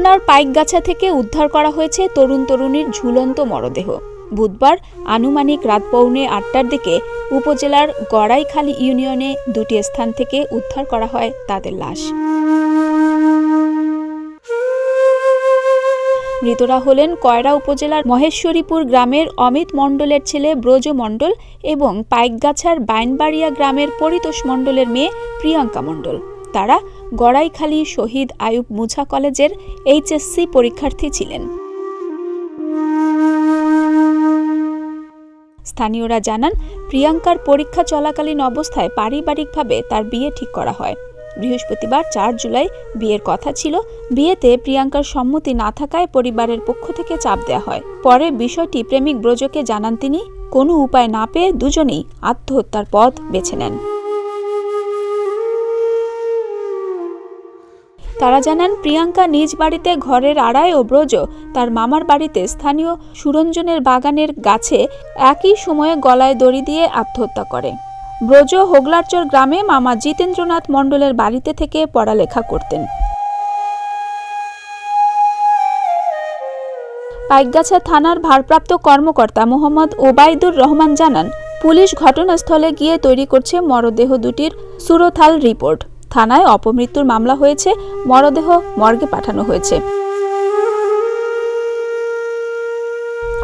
উপজেলার পাইকগাছা থেকে উদ্ধার করা হয়েছে তরুণীর ঝুলন্ত মরদেহ। বুধবার আনুমানিক রাত 8:45টার দিকে উপজেলার গড়াইখালী ইউনিয়নে দুটি স্থান থেকে উদ্ধার করা হয় তাদের লাশ। মৃতরা হলেন কয়রা উপজেলার মহেশ্বরীপুর গ্রামের অমিত মণ্ডলের ছেলে ব্রজ মণ্ডল এবং পাইকগাছার বাইনবাড়িয়া গ্রামের পরিতোষ মণ্ডলের মেয়ে প্রিয়াঙ্কা মণ্ডল। তারা গড়াইখালী শহীদ আয়ুব মুছা কলেজের HSC পরীক্ষার্থী ছিলেন। স্থানীয়রা জানান, প্রিয়াঙ্কার পরীক্ষা চলাকালীন অবস্থায় পারিবারিকভাবে তার বিয়ে ঠিক করা হয়। বৃহস্পতিবার 4 জুলাই বিয়ের কথা ছিল। বিয়েতে প্রিয়াঙ্কার সম্মতি না থাকায় পরিবারের পক্ষ থেকে চাপ দেওয়া হয়। পরে বিষয়টি প্রেমিক ব্রজকে জানান তিনি। কোনো উপায় না পেয়ে দুজনেই আত্মহত্যার পথ বেছে নেন। তারা জানান, প্রিয়াঙ্কা নিজ বাড়িতে ঘরের আড়ায় ও ব্রজ তার মামার বাড়িতে স্থানীয় সুরঞ্জনের বাগানের গাছে একই সময়ে গলায় দড়ি দিয়ে আত্মহত্যা করে। ব্রজ হোগলারচর গ্রামে মামা জিতেন্দ্রনাথ মণ্ডলের বাড়িতে থেকে পড়ালেখা করতেন। পাইকগাছা থানার ভারপ্রাপ্ত কর্মকর্তা মোহাম্মদ ওবায়দুর রহমান জানান, পুলিশ ঘটনাস্থলে গিয়ে তৈরি করছে মরদেহ দুটির সুরথাল রিপোর্ট। থানায় অপমৃত্যুর মামলা হয়েছে, মরদেহ মর্গে পাঠানো হয়েছে।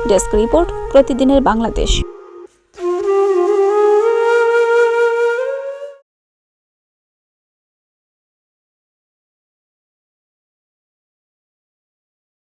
ডেস্ক রিপোর্ট, প্রতিদিনের বাংলাদেশ।